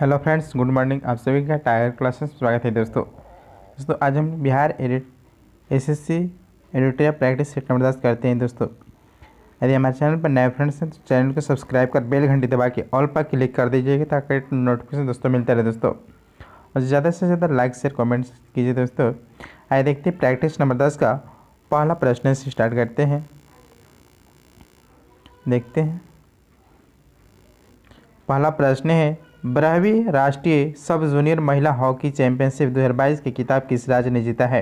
Hello friends, good morning. आप सभी का टायर क्लासेस में स्वागत है दोस्तों आज हम Bihar SSC editorial practice set number 10 करते हैं दोस्तों। यदि हमारे चैनल पर नए फ्रेंड्स हैं तो चैनल को सब्सक्राइब कर बेल घंटी दबा के ऑल पर क्लिक कर दीजिएगा ताकि नोटिफिकेशन दोस्तों मिलता रहे दोस्तों। और ज़्यादा से ज़्यादा लाइक शेयर कमेंट्स कीजिए दोस्तों। आइए देखते हैं प्रैक्टिस नंबर 10 का पहला प्रश्न से स्टार्ट करते हैं। देखते हैं, पहला प्रश्न है 12वीं राष्ट्रीय सब जूनियर महिला हॉकी चैंपियनशिप 2022 की खिताब किस राज्य ने जीता है।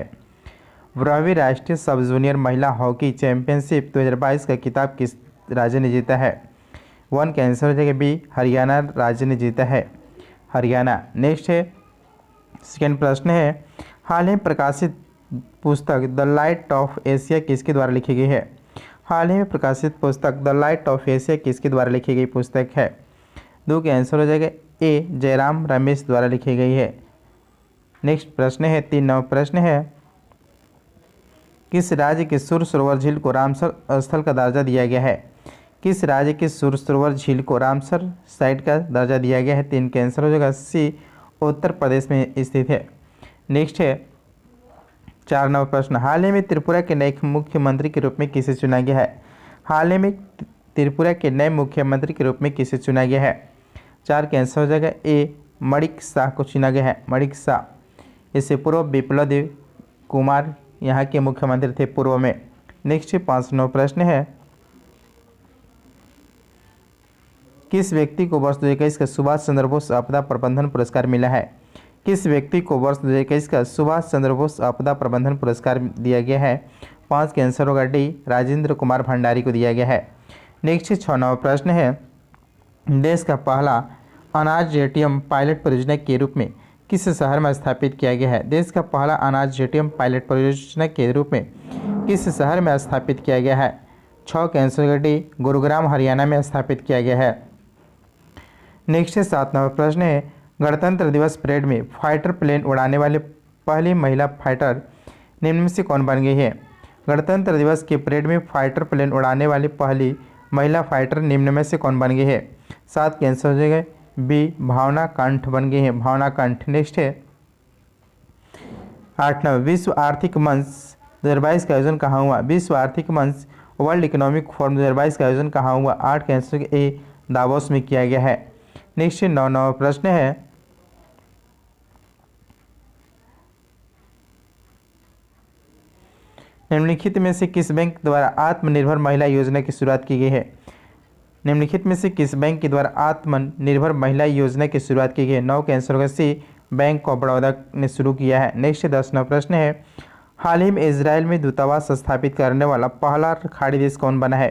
12वीं राष्ट्रीय सब जूनियर महिला हॉकी चैंपियनशिप 2022 का खिताब किस राज्य ने जीता है। 1 का आंसर हो जाएगा बी, हरियाणा राज्य ने जीता है, हरियाणा। नेक्स्ट है, सेकेंड प्रश्न है हाल ही में प्रकाशित पुस्तक द लाइट ऑफ एशिया किसके द्वारा लिखी गई है। हाल ही में प्रकाशित पुस्तक द लाइट ऑफ एशिया किसके द्वारा लिखी गई पुस्तक है। 2 का आंसर हो जाएगा ए, जयराम रमेश द्वारा लिखी गई है। नेक्स्ट प्रश्न है 3 नंबर प्रश्न है किस राज्य के सुर सरोवर झील को रामसर स्थल का दर्जा दिया गया है। किस राज्य के सुर सरोवर झील को रामसर साइट का दर्जा दिया गया है। 3 का आंसर हो जाएगा सी, उत्तर प्रदेश में स्थित है। नेक्स्ट है 4 नंबर प्रश्न हाल ही में त्रिपुरा के नए मुख्यमंत्री के रूप में किसे चुना गया है। हाल ही में त्रिपुरा के नए मुख्यमंत्री के रूप में किसे चुना गया है। 4 का आंसर हो जाएगा ए, मणिक शाह को चुना गया है, मणिक शाह। इससे पूर्व बिप्लब देव कुमार यहाँ के मुख्यमंत्री थे पूर्व में। नेक्स्ट 5 नंबर प्रश्न है किस व्यक्ति को वर्ष 2021 का सुभाष चंद्र बोस आपदा प्रबंधन पुरस्कार मिला है। किस व्यक्ति को वर्ष 2021 का सुभाष चंद्र बोस आपदा प्रबंधन पुरस्कार दिया गया है। 5 का आंसर होगा डी, राजेंद्र कुमार भंडारी को दिया गया है। नेक्स्ट 6 नंबर प्रश्न है देश का पहला अनाज एटीएम पायलट परियोजना के रूप में किस शहर में स्थापित किया गया है। देश का पहला अनाज एटीएम पायलट परियोजना के रूप में किस शहर में स्थापित किया गया है। 6 का आंसर होगा डी, गुरुग्राम हरियाणा में स्थापित किया गया है। नेक्स्ट 7 नंबर प्रश्न है गणतंत्र दिवस परेड में फाइटर प्लेन उड़ाने वाले पहली महिला फाइटर निम्न में से कौन बन गई है। गणतंत्र दिवस के परेड में फाइटर प्लेन उड़ाने वाली पहली महिला फाइटर निम्न में से कौन बन गई है। 7 के आंसर हो जाएगा बी, भावना कंठ बन गई है, भावना कंठ। नेक्स्ट है 8 नंबर विश्व आर्थिक मंच 2022 का आयोजन कहाँ हुआ। विश्व आर्थिक मंच वर्ल्ड इकोनॉमिक फोरम 2022 का आयोजन कहाँ हुआ। 8 के आंसर ए, दावोस में किया गया है। नेक्स्ट 9 नंबर प्रश्न है निम्नलिखित में से किस बैंक द्वारा आत्मनिर्भर महिला योजना की शुरुआत की गई है। निम्नलिखित में से किस बैंक के द्वारा आत्मनिर्भर महिला योजना की शुरुआत की गई है। 9 का आंसर होगा सी, बैंक ऑफ बड़ौदा ने शुरू किया है। नेक्स्ट 10 नंबर प्रश्न है हाल ही में इजराइल में दूतावास स्थापित करने वाला पहला खाड़ी देश कौन बना है।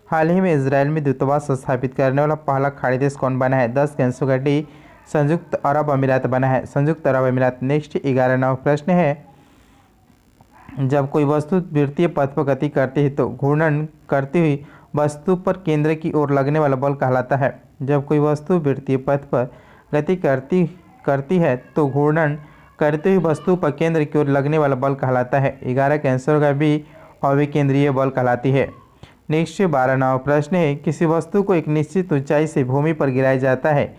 हाल ही में इजराइल में दूतावास स्थापित करने वाला पहला खाड़ी देश कौन बना है। 10 का आंसर होगा डी, संयुक्त अरब अमीरात बना है, संयुक्त अरब अमीरात। नेक्स्ट 11 नंबर प्रश्न है जब कोई वस्तु वृत्तीय पथ पर गति करती है तो घूर्णन करती हुई वस्तु पर केंद्र की ओर लगने वाला बल कहलाता है। जब कोई वस्तु वृत्तीय पथ पर गति करती है तो घूर्णन करती हुई वस्तु पर केंद्र की ओर लगने वाला बल कहलाता है। 11 का आंसर होगा बी, अविकेंद्रीय बल कहलाती है। नेक्स्ट 12 नंबर प्रश्न है किसी वस्तु को एक निश्चित ऊंचाई से भूमि पर गिराया जाता है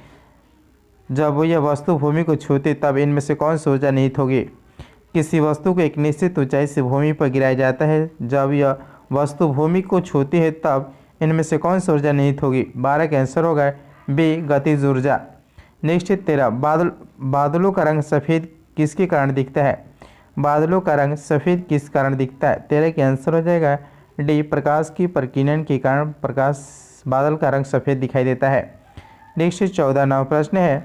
जब यह वस्तु भूमि को छूती तब इनमें से कौन सी ऊर्जा निहित होगी। किसी वस्तु को एक निश्चित ऊंचाई से भूमि पर गिराया जाता है जब यह वस्तु भूमि को छूती है तब इनमें से कौन सी ऊर्जा निहित होगी। 12 का आंसर होगा बी, गतिज ऊर्जा। नेक्स्ट 13 बादलों का रंग सफ़ेद किसके कारण दिखता है। बादलों का रंग सफ़ेद किस कारण दिखता है। 13 का आंसर हो जाएगा डी, प्रकाश की प्रकीर्णन के कारण प्रकाश बादल का रंग सफ़ेद दिखाई देता है। नेक्स्ट 14 नंबर प्रश्न है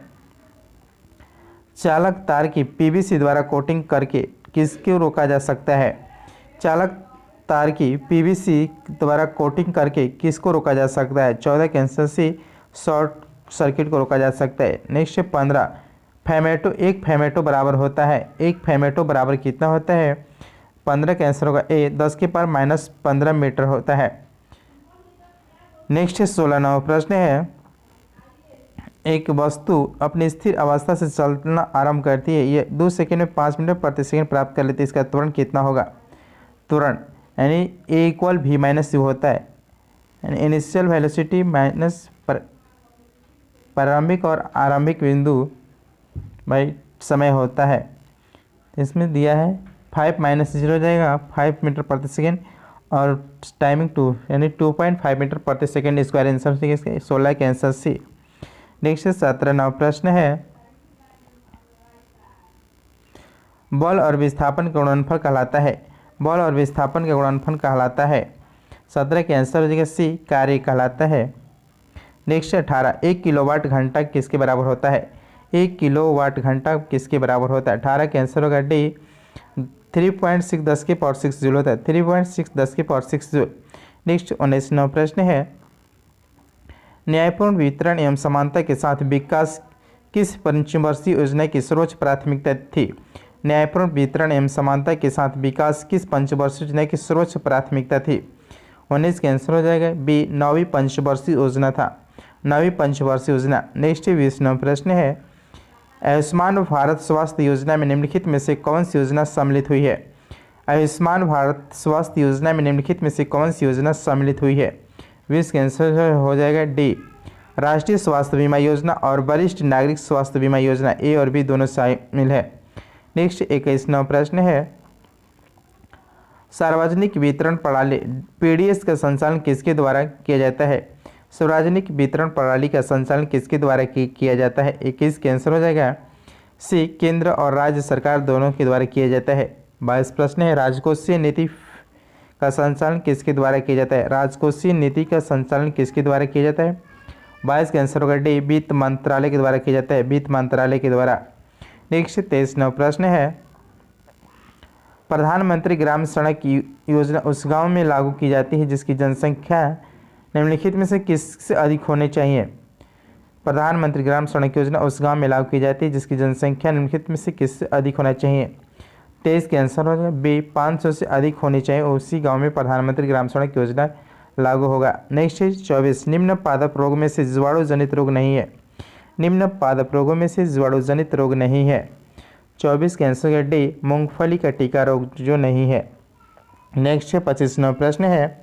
चालक तार की पीवीसी द्वारा कोटिंग करके किसको रोका जा सकता है। चालक तार की पीवीसी द्वारा कोटिंग करके किसको रोका जा सकता है। 14 के आंसर से शॉर्ट सर्किट को रोका जा सकता है। नेक्स्ट 15 फैमेटो, एक फैमेटो बराबर होता है, एक फैमेटो बराबर कितना होता है। 15 का आंसर होगा ए, 10 के पावर -15 मीटर होता है। नेक्स्ट 16 नंबर प्रश्न है एक वस्तु अपनी स्थिर अवस्था से चलना आरंभ करती है, ये 2 सेकंड में 5 मीटर प्रति सेकंड प्राप्त कर लेती है, इसका त्वरण कितना होगा। त्वरण यानी ए इक्वल वी माइनस यू होता है, यानी इनिशियल वेलोसिटी माइनस प्रारंभिक और आरंभिक बिंदु भाई समय होता है, इसमें दिया है 5 - 0 हो जाएगा 5 मीटर प्रति सेकेंड और टाइमिंग 2 यानी 2.5 मीटर प्रति सेकेंड स्क्वायर। आंसर ठीक है 16 के आंसर सी। नेक्स्ट 17वां प्रश्न है बल और विस्थापन का गुणनफल कहलाता है। बल और विस्थापन का गुणनफल कहलाता है 17 के आंसर हो जाएगा सी कार्य कहलाता है। नेक्स्ट 18 1 किलोवाट घंटा किसके बराबर होता है। 1 किलोवाट घंटा किसके बराबर होता है। 18 के आंसर होगा डी 3.6 10 की पावर 6 जूल होता है 3.6 10 की पावर 6 जूल। नेक्स्ट 19वां प्रश्न है न्यायपूर्ण वितरण एवं समानता के साथ विकास किस पंचवर्षीय योजना की सर्वोच्च प्राथमिकता थी। न्यायपूर्ण वितरण एवं समानता के साथ विकास किस पंचवर्षीय योजना की सर्वोच्च प्राथमिकता थी। 19 का आंसर हो जाएगा बी 9वीं पंचवर्षीय योजना था 9वीं पंचवर्षीय योजना। नेक्स्ट 20वां प्रश्न है आयुष्मान भारत स्वास्थ्य योजना में निम्नलिखित में से कौन सी योजना सम्मिलित हुई है। आयुष्मान भारत स्वास्थ्य योजना में निम्नलिखित में से कौन सी योजना सम्मिलित हुई है। 20 का आंसर हो जाएगा डी राष्ट्रीय स्वास्थ्य बीमा योजना और वरिष्ठ नागरिक स्वास्थ्य बीमा योजना ए और बी दोनों शामिल है। नेक्स्ट 21वां प्रश्न है सार्वजनिक वितरण प्रणाली पीडीएस का संचालन किसके द्वारा किया जाता है। सार्वजनिक वितरण प्रणाली का संचालन किसके द्वारा किया जाता है। 21 का आंसर हो जाएगा सी केंद्र और राज्य सरकार दोनों के द्वारा किया जाता है। 22 प्रश्न है राजकोषीय नीति का संचालन किसके द्वारा किया जाता है। राजकोषीय नीति का संचालन किसके द्वारा किया जाता है। 22 का आंसर होगा डी वित्त मंत्रालय के द्वारा किया जाता है वित्त मंत्रालय के द्वारा। नेक्स्ट 23वां प्रश्न है प्रधानमंत्री ग्राम सड़क योजना उस गांव में लागू की जाती है जिसकी जनसंख्या निम्नलिखित में से किससे अधिक होनी चाहिए। प्रधानमंत्री ग्राम सड़क योजना उस गांव में लागू की जाती है जिसकी जनसंख्या निम्नलिखित में से किससे अधिक होना चाहिए। 23 के आंसर हो जाएगा बी 500 से अधिक होनी चाहिए उसी गांव में प्रधानमंत्री ग्राम सड़क योजना लागू होगा। नेक्स्ट 24 निम्न पादप रोग में से जीवाणु जनित रोग नहीं है। निम्न पादप रोगों में से जीवाणु जनित रोग नहीं है। 24 के आंसर है डी मूंगफली का टीका रोग जो नहीं है। नेक्स्ट 25वां प्रश्न है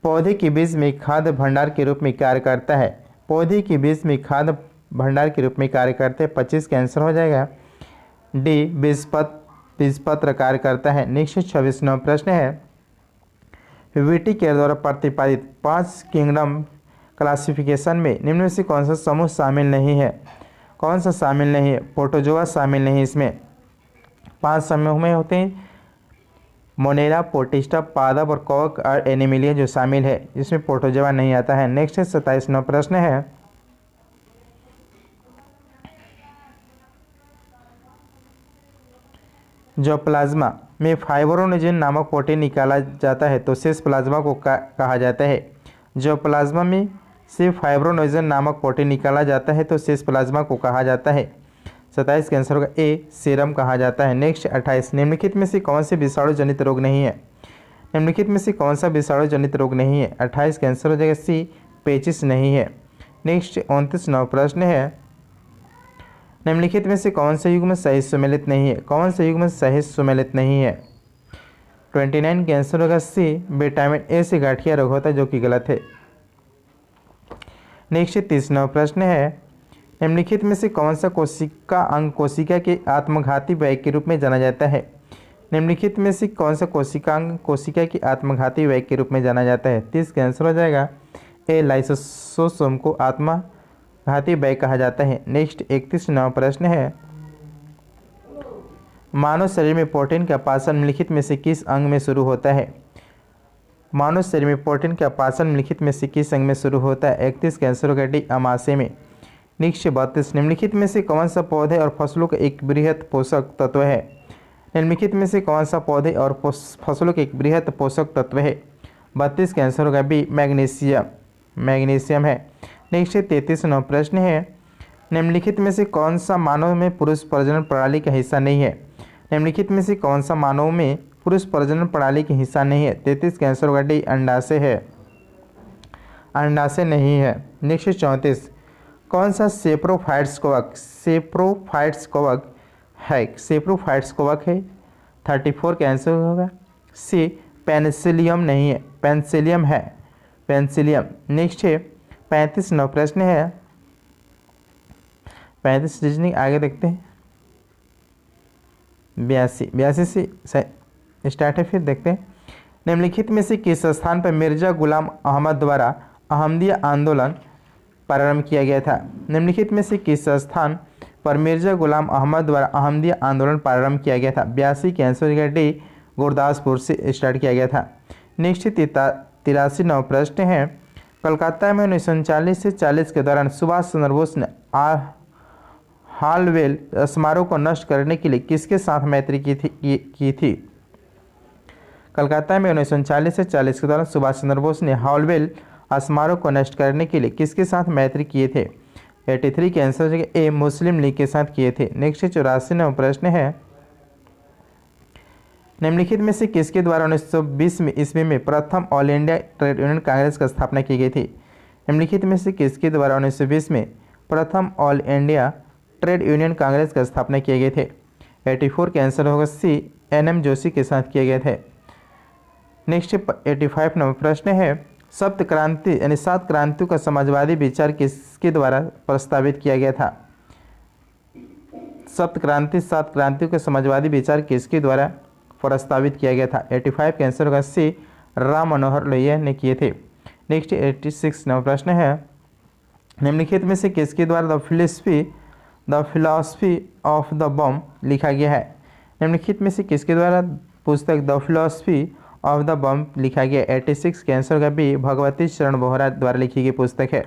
पौधे के बीज में खाद्य भंडार के रूप में कार्य करता है। पौधे के बीज में खाद्य भंडार के रूप में कार्य करते हैं 25 का आंसर हो जाएगा डी बीजपत्र कार्य करता है। नेक्स्ट 26वां प्रश्न है वीटी के द्वारा प्रतिपादित 5 किंगडम क्लासिफिकेशन में निम्न में से कौन सा समूह शामिल नहीं है। कौन सा शामिल नहीं है। प्रोटोजोआ शामिल नहीं है। इसमें 5 समूह में होते हैं मोनेरा पोटिस्टा पादप और कवक और एनिमिलिया जो शामिल है इसमें प्रोटोजोआ नहीं आता है। नेक्स्ट 27वां प्रश्न है जो प्लाज्मा में फाइब्रोनोजेन नामक प्रोटीन निकाला जाता है तो शेष प्लाज्मा को कहा जाता है। जो प्लाज्मा में से फाइब्रोनोजेन नामक प्रोटीन निकाला जाता है तो शेष प्लाज्मा को कहा जाता है। 27 का आंसर होगा ए सीरम कहा जाता है। नेक्स्ट 28 निम्नलिखित में से कौन से विषाणु जनित रोग नहीं है। निम्नलिखित में से कौन सा विषाणु जनित रोग नहीं है। 28 का आंसर हो जाएगा सी पेचिस नहीं है। नेक्स्ट 29वां प्रश्न है निम्नलिखित में से कौन सा युग्म सही सुमेलित नहीं है। कौन सा युग्म सही सुमेलित नहीं है। 29 का आंसर होगा सी विटामिन ए से गठिया रोग होता है जो कि गलत है। नेक्स्ट 30वां प्रश्न है निम्नलिखित में से कौन सा कोशिका अंग कोशिका के आत्मघाती व्यय के रूप में जाना जाता है। निम्नलिखित में से कौन सा कोशिका अंग कोशिका की आत्मघाती व्यय के रूप में जाना जाता है। 30 का आंसर हो जाएगा ए लाइसोसोम को आत्मघाती व्यय कहा जाता है। नेक्स्ट 31वां प्रश्न है मानव शरीर में प्रोटीन का पाचन निम्नलिखित में से किस अंग में शुरू होता है। मानव शरीर में प्रोटीन का पाचन निम्नलिखित में से किस अंग में शुरू होता है। 31 का आंसर होगा डी अमाशय में। नेक्स्ट 32 निम्नलिखित में से कौन सा पौधे और फसलों का एक बृहत पोषक तत्व है। निम्नलिखित में से कौन सा पौधे और फसलों का एक बृहत पोषक तत्व है। 32 का आंसर होगा बी मैग्नीशियम है। नेक्स्ट 33वां प्रश्न है निम्नलिखित में से कौन सा मानव में पुरुष प्रजनन प्रणाली का हिस्सा नहीं है। निम्नलिखित में से कौन सा मानव में पुरुष प्रजनन प्रणाली का हिस्सा नहीं है। 33 का आंसर होगा डी अंडाशय है। अंडाशय नहीं है। नेक्स्ट 34 कौन सा सेप्रोफाइट्स कवक है। 34 का आंसर होगा सी पेनिसिलियम नहीं है पेंसिलियम है पेंसिलियम। नेक्स्ट 35वां प्रश्न है 35 रीजनिंग आगे देखते हैं। 82 से स्टार्ट है। फिर देखते हैं निम्नलिखित में से किस स्थान पर मिर्जा गुलाम अहमद द्वारा अहमदिया आंदोलन प्रारंभ किया गया था। निम्नलिखित में से किस स्थान पर मिर्जा गुलाम अहमद द्वारा अहमदिया आंदोलन प्रारंभ किया गया था। 82 के आंसर हो जाएगा डी, गुरदासपुर से स्टार्ट किया गया था। नेक्स्ट 83 नौ प्रश्न है कलकत्ता में 1939 से 40 के दौरान सुभाष चंद्र बोस ने हालवेल स्मारक को नष्ट करने के लिए किसके साथ मैत्री की थी। कलकत्ता में 1940 से 40 के दौरान सुभाष चंद्र बोस ने हालवेल स्मारक को नष्ट करने के लिए किसके साथ मैत्री किए थे। 83 के आंसर ए, मुस्लिम लीग के साथ किए थे। नेक्स्ट 84 प्रश्न है निम्नलिखित में से किसके द्वारा 1920 में ईस्वी में प्रथम all India trade union Congress की स्थापना की गई थी। निम्नलिखित में से किसके द्वारा 1920 में प्रथम all India trade union Congress की स्थापना किए गए थे। 84 के आंसर होगा सी, NM जोशी के साथ किए गए थे। नेक्स्ट 85 नंबर प्रश्न है सप्त क्रांति यानी 7 क्रांतियों का समाजवादी विचार किसके द्वारा प्रस्तावित किया गया था। सप्त क्रांति 7 क्रांतियों का समाजवादी विचार किसके द्वारा प्रस्तावित किया गया था। 85 के आंसर होगा सी, राम मनोहर लोहिया ने किए थे। नेक्स्ट 86 नंबर प्रश्न है निम्नलिखित में से किसके द्वारा द फिलॉसफी ऑफ द बम लिखा गया है। निम्नलिखित में से किसके द्वारा पुस्तक द फिलॉसफी ऑफ द बम लिखा गया। 86 के आंसर का बी, भगवती चरण बोहरा द्वारा लिखी गई पुस्तक है।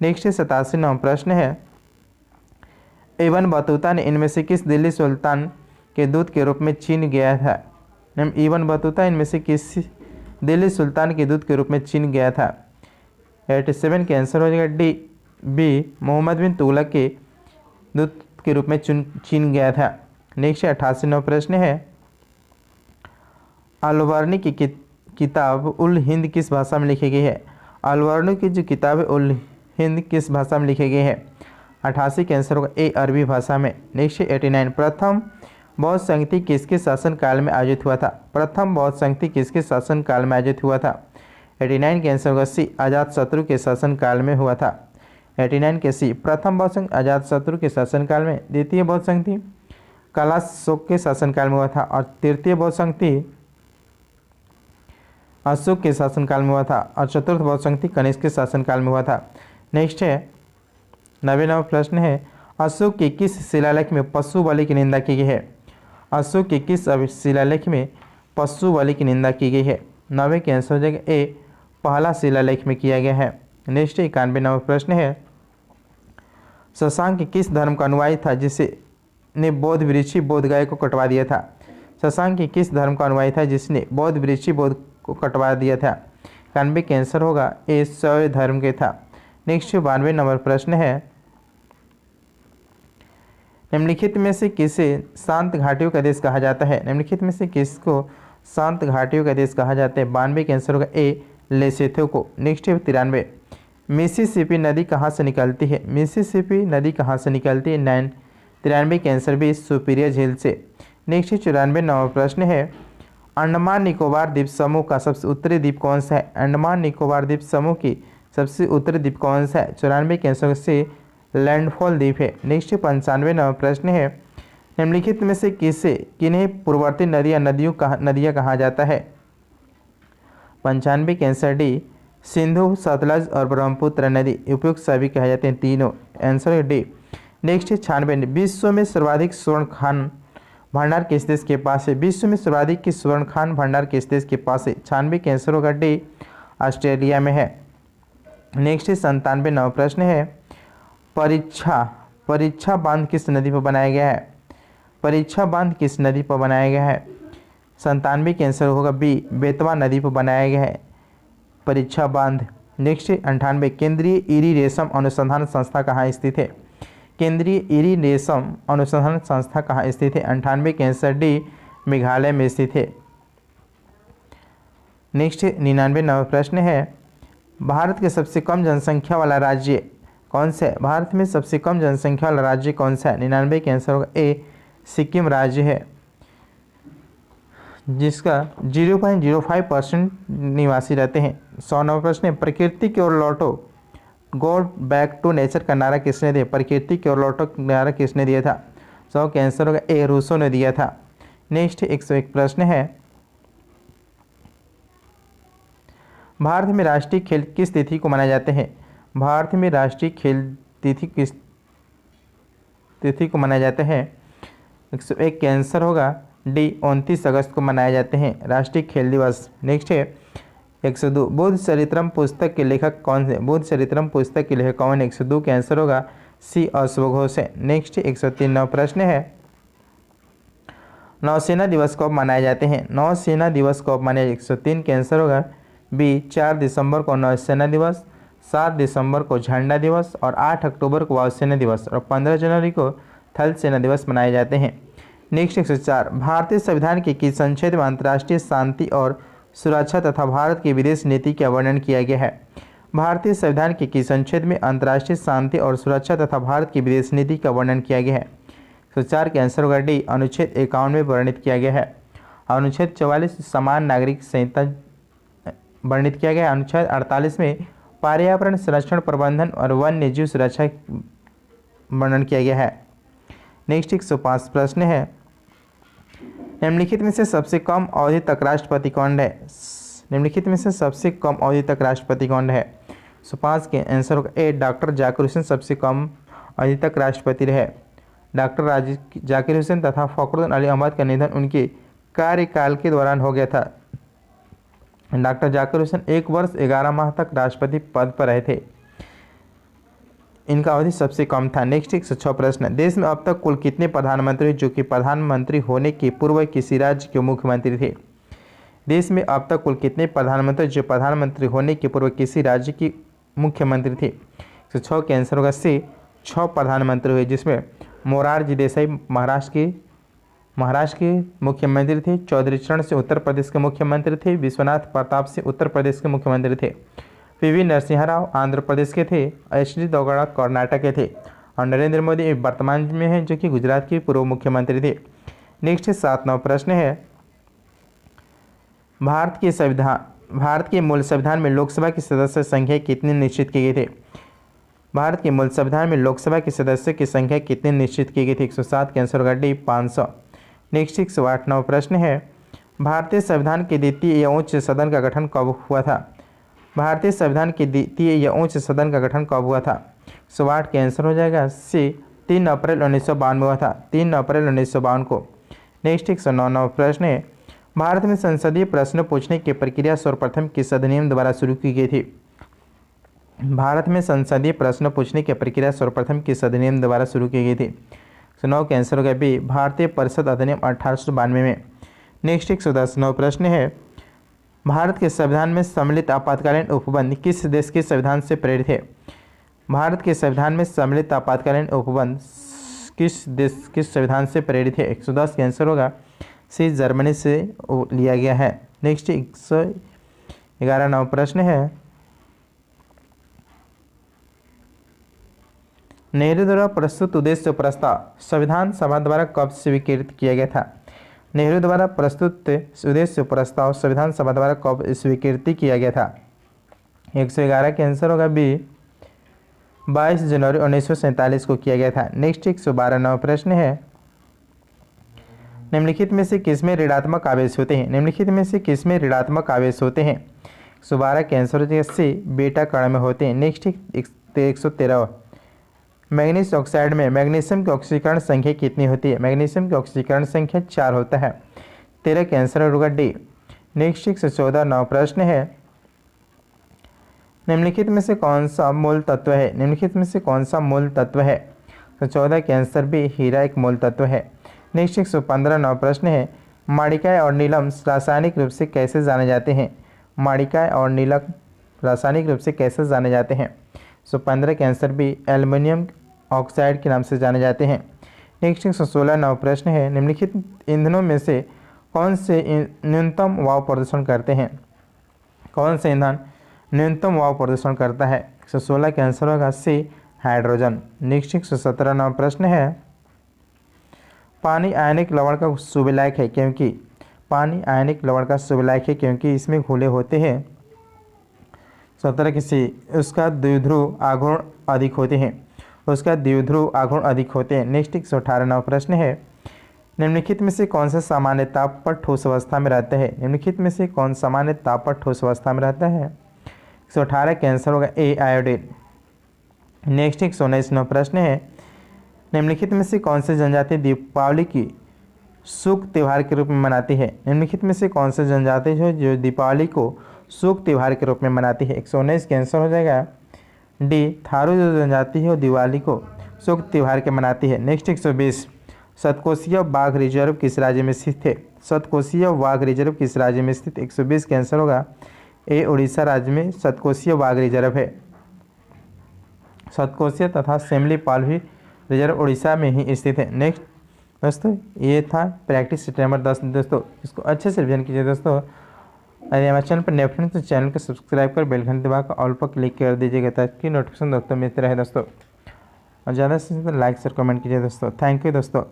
नेक्स्ट 87 नंबर प्रश्न है इब्न बतूता ने इनमें से किस दिल्ली सुल्तान के दूत के रूप में चीन गया था। इब्न बतूता इनमें से किस दिल्ली सुल्तान के दूत के रूप में चीन गया था। 87 के आंसर हो जाएगा डी, बी, मोहम्मद बिन तुगलक के दूत के रूप में चीन गया था। नेक्स्ट 88 नंबर प्रश्न है अलवर्णी की किताब उल हिंद किस भाषा में लिखी गई है। अलवर्णी की जो किताब है उल हिंद किस भाषा में लिखी गई है। 88 के आंसर होगा ए, अरबी भाषा में। नेक्स्ट 89 प्रथम बौद्ध संगति किसके शासन काल में आयोजित हुआ था। प्रथम बौद्ध संगति किसके शासन काल में आयोजित हुआ था। 89 के आंसर होगा सी, अजातशत्रु के शासन काल में हुआ था। 89 के सी, प्रथम बौद्ध संघ अजातशत्रु के शासन काल में, द्वितीय बौद्ध संगति कलाशोक के शासन काल में हुआ था और तृतीय बौद्ध संगति अशोक के शासनकाल में हुआ था और चतुर्थ बौद्ध संगति कनिष्क के शासनकाल में हुआ था। नेक्स्ट है 90 नंबर प्रश्न है अशोक के किस शिलालेख में पशु बलि की निंदा की गई है। अशोक के किस शिलालेख में पशु बलि की निंदा की गई है। 90 के आंसर हो जाएगा ए, पहला शिलालेख में किया गया है। नेक्स्ट 91 नंबर प्रश्न है शशांक किस धर्म का अनुयायी था जिसे ने बौद्ध वृक्षी बोध गया को कटवा दिया था। शशांक किस धर्म का अनुयायी था जिसने बौद्ध वृक्षी बोध को कटवा दिया था। 91 के आंसर होगा ए, शौर्य धर्म के था। नेक्स्ट 92 नंबर प्रश्न है निम्नलिखित में से किसे शांत घाटियों का देश कहा जाता है। निम्नलिखित में से किसको शांत घाटियों का देश कहा जाता है। 92 के आंसर होगा ए, लेसोथो को। नेक्स्ट 93 मिसिसिपी नदी कहाँ से निकलती है। मिसिसिपी नदी कहाँ से निकलती है। 93 के आंसर भी सुपीरियर झील से। नेक्स्ट 94 नंबर प्रश्न है अंडमान निकोबार द्वीप समूह का सबसे उत्तरी द्वीप कौन सा है। अंडमान निकोबार द्वीप समूह की सबसे उत्तरी द्वीप कौन सा है। 94 के आंसर से लैंडफॉल द्वीप है। नेक्स्ट 95 नंबर प्रश्न है निम्नलिखित में से किन्हें पूर्ववर्ती नदियाँ कहा जाता है। 95 के आंसर डी, सिंधु, सतलज और ब्रह्मपुत्र नदी उपयुक्त सभी कहे जाते हैं तीनों। आंसर है डी। नेक्स्ट 96 विश्व में सर्वाधिक स्वर्ण खान भंडार किस देश के पास है। विश्व में सर्वाधिक स्वर्ण खान भंडार किस देश के पास है। 96 के आंसर होगा डी, ऑस्ट्रेलिया में है। नेक्स्ट 97 नंबर प्रश्न है परीक्षा बांध किस नदी पर बनाया गया है। परीक्षा बांध किस नदी पर बनाया गया है। 97 के आंसर होगा बी, बेतवा नदी पर बनाया गया है परीक्षा बांध। नेक्स्ट 98 केंद्रीय इरी रेशम अनुसंधान संस्था कहाँ स्थित है। केंद्रीय इरी रेशम अनुसंधान संस्था कहाँ स्थित है। 98 के आंसर डी, मेघालय में स्थित है। नेक्स्ट 99 नंबर प्रश्न है भारत के सबसे कम जनसंख्या वाला राज्य कौन सा है। भारत में सबसे कम जनसंख्या वाला राज्य कौन सा है। 99 के आंसर होगा ए, सिक्किम राज्य है जिसका 0.05% निवासी रहते हैं। 100 नंबर प्रश्न है प्रकृति की ओर लौटो गो बैक टू नेचर का नारा किसने दिया? प्रकृति की ओर लौटो का नारा किसने दिया था? सो कैंसर होगा ए, रूसो ने दिया था। नेक्स्ट 101 प्रश्न है, भारत में राष्ट्रीय खेल किस तिथि को मनाए जाते हैं? भारत में राष्ट्रीय खेल तिथि किस तिथि को मनाए जाते हैं? 101 कैंसर होगा डी, 29 अगस्त को मनाए जाते हैं राष्ट्रीय खेल दिवस। नेक्स्ट है 102, बुद्ध चरित्रम पुस्तक के लेखक कौन है? बुद्ध चरित्रम पुस्तक के लेखक कौन है? 102 कैंसर होगा सी, अश्वघोष है। नेक्स्ट 103 नौ प्रश्न है, नौसेना दिवस कब मनाए जाते हैं? नौसेना दिवस कब मनाए? 103 कैंसर होगा बी, 4 दिसंबर को नौसेना दिवस, 7 दिसंबर को झंडा दिवस और 8 अक्टूबर को वायुसेना दिवस और 15 जनवरी को थल सेना दिवस मनाए जाते हैं। नेक्स्ट 104, भारतीय संविधान के किस अनुच्छेद में अंतर्राष्ट्रीय शांति और सुरक्षा तथा भारत की विदेश नीति का वर्णन किया गया है? भारतीय संविधान के किस अनुच्छेद में अंतर्राष्ट्रीय शांति और सुरक्षा तथा भारत की विदेश नीति का वर्णन किया गया है? 104 का आंसर होगा डी, अनुच्छेद 51 में वर्णित किया गया है। अनुच्छेद 44 समान नागरिक संहिता वर्णित किया गया है। अनुच्छेद 48 में पर्यावरण संरक्षण प्रबंधन और वन्य जीव सुरक्षा वर्णन किया गया है। नेक्स्ट 105 प्रश्न है, निम्नलिखित में से सबसे कम अवधि तक राष्ट्रपति कौन है? निम्नलिखित में से सबसे कम अवधि तक राष्ट्रपति कौन है? 105 के आंसर होगा ए, डॉक्टर जाकिर हुसैन सबसे कम अवधि तक राष्ट्रपति रहे। डॉक्टर जाकिर हुसैन तथा फखरुद्दीन अली अहमद का निधन उनके कार्यकाल के दौरान हो गया था। डॉक्टर जाकिर हुसैन 1 वर्ष 11 माह तक राष्ट्रपति पद पर रहे थे। इनका अवधि सबसे कम था। नेक्स्ट 106 प्रश्न, देश में अब तक कुल कितने प्रधानमंत्री जो कि प्रधानमंत्री होने के पूर्व किसी राज्य के मुख्यमंत्री थे? देश में अब तक कुल कितने प्रधानमंत्री जो प्रधानमंत्री होने के पूर्व किसी राज्य की मुख्यमंत्री थे? 106 के आंसर होगा सी, 6 प्रधानमंत्री हुए, जिसमें मोरारजी देसाई महाराष्ट्र के मुख्यमंत्री थे, चौधरी चरण सिंह उत्तर प्रदेश के मुख्यमंत्री थे, विश्वनाथ प्रताप सिंह उत्तर प्रदेश के मुख्यमंत्री थे, पीवी नरसिम्हा राव आंध्र प्रदेश के थे, एच.डी. देवेगौड़ा कर्नाटक के थे और नरेंद्र मोदी वर्तमान में हैं जो कि गुजरात के पूर्व मुख्यमंत्री थे। नेक्स्ट 7 प्रश्न है, भारत के मूल संविधान में लोकसभा की सदस्य संख्या कितनी निश्चित की गई थी? भारत के मूल संविधान में लोकसभा के सदस्य की संख्या कितनी निश्चित की गई थी? 107 के आंसर होगा डी, 500। नेक्स्ट 108 प्रश्न है, भारतीय संविधान के द्वितीय या उच्च सदन का गठन कब हुआ था? भारतीय संविधान के द्वितीय या उच्च सदन का गठन कब हुआ था? 108 के आंसर हो जाएगा सी, 3 अप्रैल 1952 में हुआ था, 3 अप्रैल 1952 को। नेक्स्ट 109 प्रश्न है, भारत में संसदीय प्रश्न पूछने की प्रक्रिया सर्वप्रथम किस अधिनियम द्वारा शुरू की गई थी? भारत में संसदीय प्रश्न पूछने की प्रक्रिया सर्वप्रथम किस अधिनियम द्वारा शुरू की गई थी? 109 के आंसर हो गया बी, भारतीय परिषद अधिनियम 1892 में। नेक्स्ट 110 प्रश्न है, भारत के संविधान में सम्मिलित आपातकालीन उपबंध किस देश के संविधान से प्रेरित है? भारत के संविधान में सम्मिलित आपातकालीन उपबंध किस संविधान से प्रेरित है? 110 के आंसर होगा सी, जर्मनी से लिया गया है। नेक्स्ट 111 प्रश्न है, नेहरू द्वारा प्रस्तुत उद्देश्य प्रस्ताव संविधान सभा द्वारा कब स्वीकृत किया गया था? नेहरू द्वारा प्रस्तुत उद्देश्य प्रस्ताव संविधान सभा द्वारा कब स्वीकृति किया गया था? 111 के आंसर होगा बी, 22 जनवरी 1947 को किया गया था। नेक्स्ट 112 प्रश्न है, निम्नलिखित में से किसमें ऋणात्मक आवेश होते हैं? निम्नलिखित में से किसमें ऋणात्मक आवेश होते हैं? 112 के आंसर हो जाएगा सी, बीटा कण में होते हैं। नेक्स्ट 113, मैग्नीशियम ऑक्साइड में मैग्नीशियम की ऑक्सीकरण संख्या कितनी होती है? मैग्नीशियम की ऑक्सीकरण संख्या 4 होता है। 13 के आंसर होगा डी। नेक्स्ट 114 प्रश्न है, निम्नलिखित में से कौन सा मूल तत्व है? निम्नलिखित में से कौन सा मूल तत्व है? 114 के आंसर बी, हीरा एक मूल तत्व है। नेक्स्ट 115 प्रश्न है, माणिकाय और नीलम रासायनिक रूप से कैसे जाने जाते हैं? माणिकाय और नीलम रासायनिक रूप से कैसे जाने जाते हैं? 115 के आंसर बी, एल्युमिनियम ऑक्साइड के नाम से जाने जाते हैं। नेक्स्ट 116 प्रश्न है, निम्नलिखित ईंधनों में से कौन से न्यूनतम वायु प्रदूषण करते हैं? कौन से ईंधन न्यूनतम वायु प्रदूषण करता है? 116 के आंसर होगा सी, हाइड्रोजन। नेक्स्ट 117 प्रश्न है, पानी आयनिक लवण का शुभलायक है क्योंकि? पानी आयनिक लवण का शुभलायक है क्योंकि इसमें घुले होते हैं। 17 किसी उसका द्विध्रुव आघूर्ण अधिक होते हैं, उसका द्विध्रुव आघूर्ण अधिक होते हैं। नेक्स्ट 118वां प्रश्न है, निम्नलिखित में से कौन सा सामान्य ताप पर ठोस अवस्था में रहता है? निम्नलिखित में से कौन सामान्य ताप पर ठोस अवस्था में रहता है? 118 का आंसर होगा ए, आयोडीन। नेक्स्ट 119वां प्रश्न है, निम्नलिखित में से कौन सी जनजाति दीपावली की शुभ त्यौहार के रूप में मनाती है? निम्नलिखित में से कौन सी जनजाति है जो दीपावली को शुभ त्यौहार के रूप में मनाती है? 119 का आंसर हो जाएगा डी, थारू जो जनजाति है वो दिवाली को शुभ त्यौहार के मनाती है। नेक्स्ट 120, सतकोशीय बाघ रिजर्व किस राज्य में स्थित है? सतकोशीय बाघ रिजर्व किस राज्य में स्थित? 120 का आंसर होगा ए, उड़ीसा राज्य में सतकोशीय बाघ रिजर्व है। सतकोशीय तथा सेमलीपाल भी रिजर्व उड़ीसा में ही स्थित है। नेक्स्ट दोस्तों ये था प्रैक्टिस सेट नंबर 10। दोस्तों इसको अच्छे से रिविजन कीजिए दोस्तों। अरे हमारे चैनल पर नए फ्रेंड तो चैनल को सब्सक्राइब कर बेल घंटे दबाकर ऑल पर क्लिक कर दीजिएगा ताकि नोटिफिकेशन दोस्तों मिलते रहे दोस्तों। और ज़्यादा से ज़्यादा लाइक शेयर कमेंट कीजिए दोस्तों। थैंक यू दोस्तों।